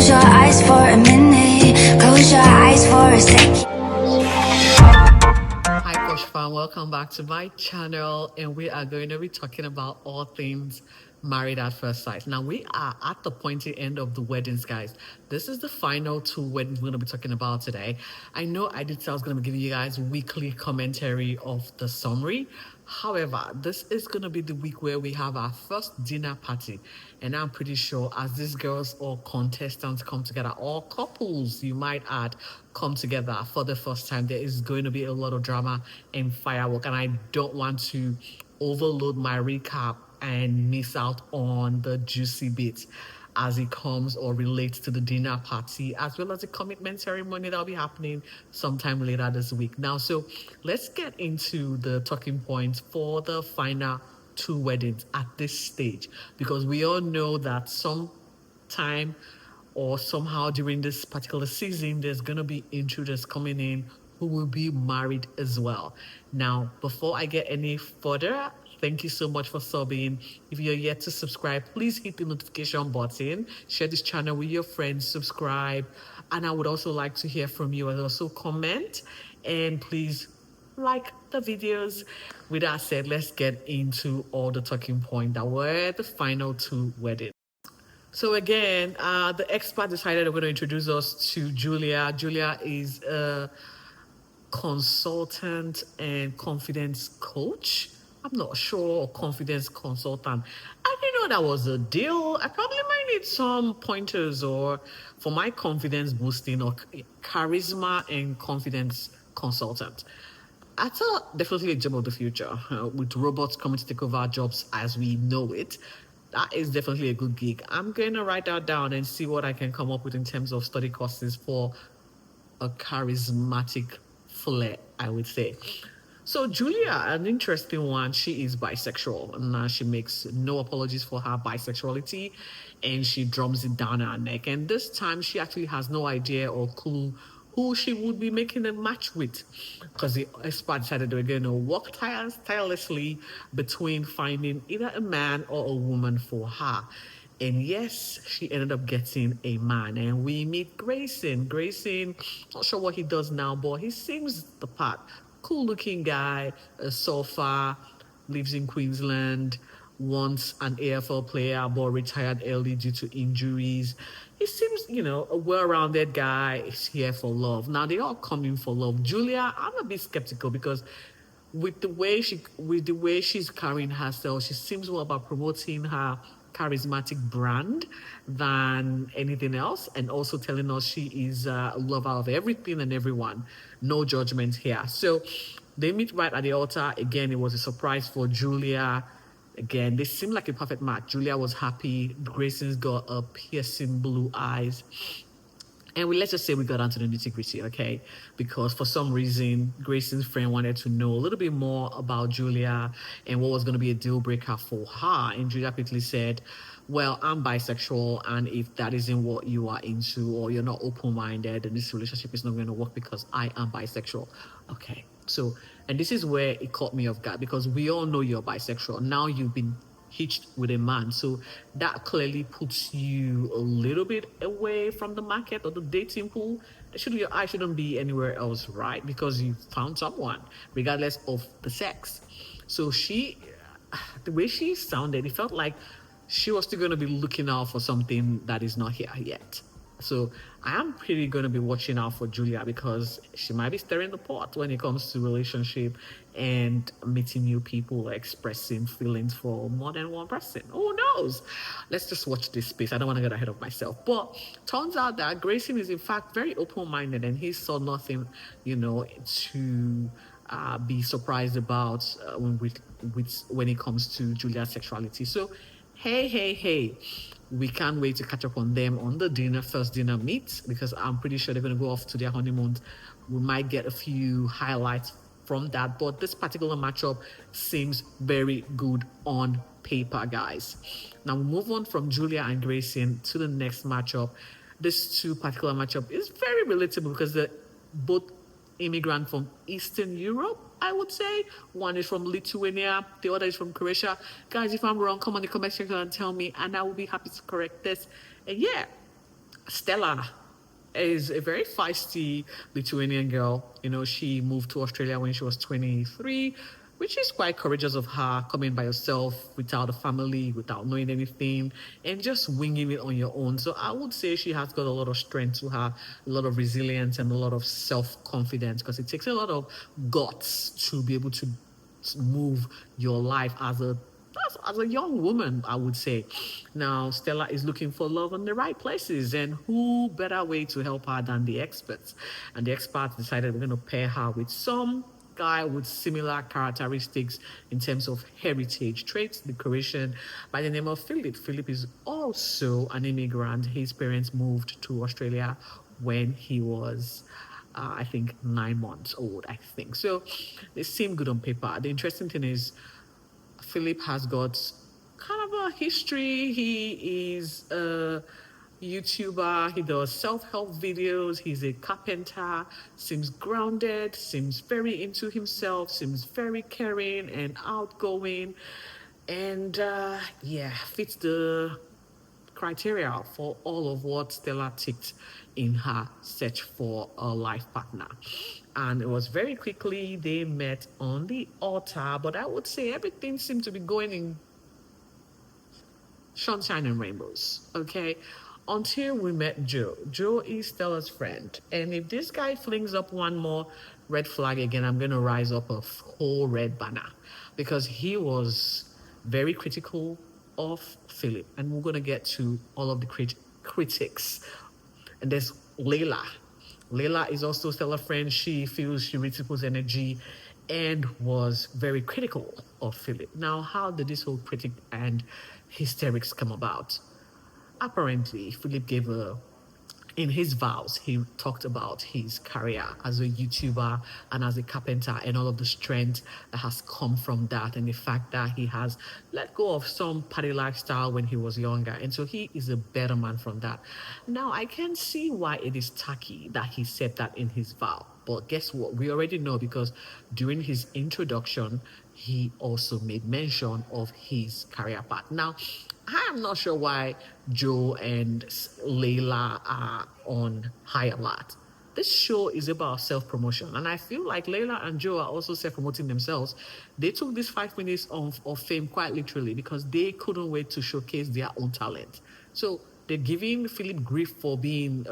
your eyes for a minute, close your eyes for a second. Hi Posh fam, welcome back to my channel, and we are going to be talking about all things married at first sight. Now we are at the pointy end of the weddings, guys. This is the final two weddings we're going to be talking about today. I know I did say I was going to be giving you guys weekly commentary of the summary. However, this is going to be the week where we have our first dinner party, and I'm pretty sure as these girls or contestants come together, or couples you might add, come together for the first time, there is going to be a lot of drama and firework, and I don't want to overload my recap and miss out on the juicy bits as it comes or relates to the dinner party, as well as the commitment ceremony that'll be happening sometime later this week. Now, so let's get into the talking points for the final two weddings at this stage, because we all know that sometime or somehow during this particular season, there's going to be intruders coming in who will be married as well. Now, before I get any further, thank you so much for subbing. If you're yet to subscribe, please hit the notification button, share this channel with your friends, subscribe, and I would also like to hear from you, and also comment, and please like the videos. With that said, let's get into all the talking points that were the final two weddings. So again, the expert decided they're going to introduce us to Julia. Julia is a consultant and confidence coach. I'm not sure, confidence consultant. I didn't know that was a deal. I probably might need some pointers or for my confidence boosting or charisma and confidence consultant. I thought definitely a job of the future with robots coming to take over our jobs as we know it. That is definitely a good gig. I'm going to write that down and see what I can come up with in terms of study courses for a charismatic flair, I would say. So Julia, an interesting one. She is bisexual, and she makes no apologies for her bisexuality, and she drums it down her neck. And this time, she actually has no idea or clue who she would be making a match with, because the expert decided they were going to work tirelessly between finding either a man or a woman for her. And yes, she ended up getting a man. And we meet Grayson. Grayson, not sure what he does now, but he seems the part. Cool looking guy, a surfer, lives in Queensland, once an AFL player, but retired early due to injuries. He seems, a well-rounded guy. Is here for love. Now they all coming for love. Julia, I'm a bit skeptical because with the way she's carrying herself, she seems more about promoting her charismatic brand than anything else, and also telling us she is a lover of everything and everyone. No judgment here. So they meet right at the altar. Again, it was a surprise for Julia. Again, they seemed like a perfect match. Julia was happy. Grayson's got a piercing blue eyes. And let's just say we got down to the nitty-gritty, okay? Because for some reason, Grayson's friend wanted to know a little bit more about Julia and what was going to be a deal breaker for her. And Julia quickly said, well, I'm bisexual, and if that isn't what you are into or you're not open-minded, then this relationship is not going to work because I am bisexual. Okay, so, and this is where it caught me off guard, because we all know you're bisexual. Now you've been hitched with a man, so that clearly puts you a little bit away from the market or the dating pool. Your eye shouldn't be anywhere else, right? Because you found someone regardless of the sex. So the way she sounded, it felt like she was still going to be looking out for something that is not here yet. So I am pretty going to be watching out for Julia, because she might be stirring the pot when it comes to relationship and meeting new people, expressing feelings for more than one person. Who knows? Let's just watch this space. I don't want to get ahead of myself. But turns out that Grayson is in fact very open-minded, and he saw nothing, to be surprised about when it comes to Julia's sexuality. So hey, we can't wait to catch up on them on the first dinner meet, because I'm pretty sure they're going to go off to their honeymoon. We might get a few highlights from that, but this particular matchup seems very good on paper, guys. Now we move on from Julia and Grayson to the next matchup. This two particular matchup is very relatable because they're both immigrant from Eastern Europe, I would say. One is from Lithuania, the other is from Croatia. Guys, if I'm wrong, come on the comment section and tell me, and I will be happy to correct this. And yeah, Stella is a very feisty Lithuanian girl. You know, she moved to Australia when she was 23, which is quite courageous of her, coming by yourself without a family, without knowing anything, and just winging it on your own. So I would say she has got a lot of strength to her, a lot of resilience, and a lot of self-confidence, because it takes a lot of guts to be able to move your life as a young woman, I would say. Now, Stella is looking for love in the right places, and who better way to help her than the experts? And the experts decided we're going to pair her with some guy with similar characteristics in terms of heritage traits, decoration, by the name of Philip. Philip is also an immigrant. His parents moved to Australia when he was I think 9 months old, I think. So they seem good on paper. The interesting thing is Philip has got kind of a history. He is a YouTuber. He does self-help videos. He's a carpenter. Seems grounded. Seems very into himself. Seems very caring and outgoing. And yeah, fits the criteria for all of what Stella ticked in her search for a life partner. And it was very quickly they met on the altar, but I would say everything seemed to be going in sunshine and rainbows, okay? Until we met Joe. Joe is Stella's friend. And if this guy flings up one more red flag again, I'm going to rise up a whole red banner, because he was very critical of Philip. And we're going to get to all of the critics. And there's Layla. Layla is also Stella's friend. She feels she reads people's energy and was very critical of Philip. Now, how did this whole critic and hysterics come about? Apparently, Philip gave in his vows, he talked about his career as a YouTuber and as a carpenter and all of the strength that has come from that, and the fact that he has let go of some party lifestyle when he was younger. And so he is a better man from that. Now, I can see why it is tacky that he said that in his vow. But guess what? We already know, because during his introduction, he also made mention of his career path. Now, I am not sure why Joe and Layla are on high alert. This show is about self-promotion, and I feel like Layla and Joe are also self-promoting themselves. They took this 5 minutes of fame quite literally, because they couldn't wait to showcase their own talent. So they're giving Philip grief for being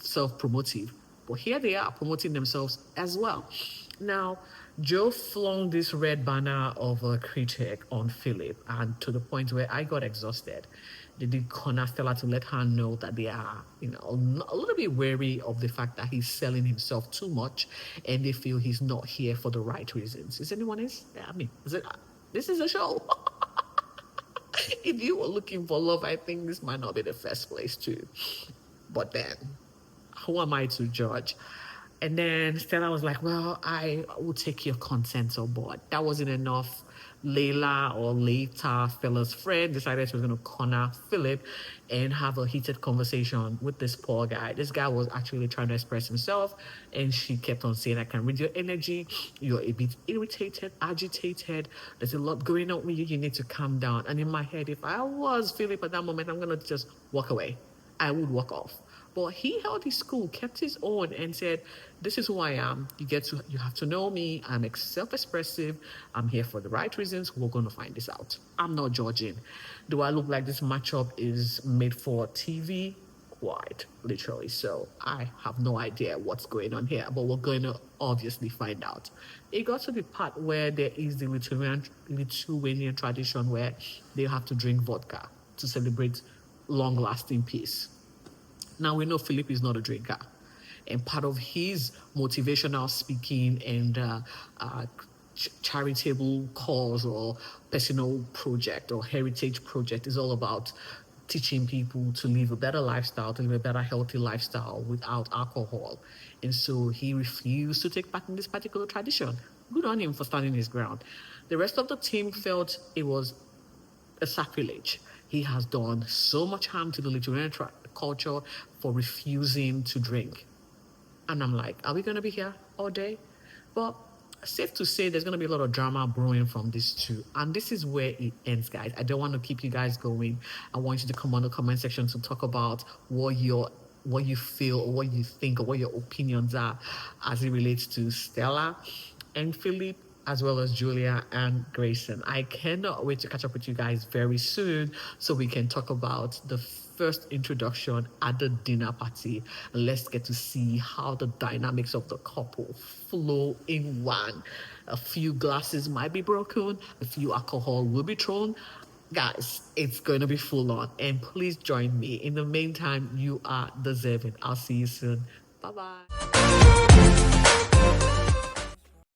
self-promotive, but here they are promoting themselves as well. Now, Joe flung this red banner of a critic on Philip, and to the point where I got exhausted. They did corner Stella to let her know that they are, a little bit wary of the fact that he's selling himself too much, and they feel he's not here for the right reasons. Is anyone else? I mean, this is a show. If you were looking for love, I think this might not be the first place too. But then, who am I to judge? And then Stella was like, well, I will take your consent on board. That wasn't enough. Layla, or later Stella's friend, decided she was going to corner Philip and have a heated conversation with this poor guy. This guy was actually trying to express himself, and she kept on saying, I can read your energy. You're a bit irritated, agitated. There's a lot going on with you. You need to calm down. And in my head, if I was Philip at that moment, I'm going to just walk away. I would walk off. But he held his cool, kept his own, and said, this is who I am. You have to know me. I'm self-expressive. I'm here for the right reasons. We're going to find this out. I'm not judging. Do I look like this matchup is made for TV? Quite literally. So I have no idea what's going on here, but we're going to obviously find out. It got to the part where there is the Lithuanian tradition where they have to drink vodka to celebrate long-lasting peace. Now, we know Philip is not a drinker. And part of his motivational speaking and charitable cause or personal project or heritage project is all about teaching people to live a better lifestyle, to live a better, healthy lifestyle without alcohol. And so he refused to take part in this particular tradition. Good on him for standing his ground. The rest of the team felt it was a sacrilege. He has done so much harm to the Lithuanian culture for refusing to drink. And I'm like, are we going to be here all day? But safe to say there's going to be a lot of drama brewing from this too. And this is where it ends, guys. I don't want to keep you guys going. I want you to come on the comment section to talk about what your what you feel or what you think or what your opinions are as it relates to Stella and Philip, as well as Julia and Grayson. I cannot wait to catch up with you guys very soon so we can talk about the first introduction at the dinner party. And let's get to see how the dynamics of the couple flow in one. A few glasses might be broken, a few alcohol will be thrown. Guys, it's going to be full on. And please join me. In the meantime, you are deserving. I'll see you soon. Bye bye.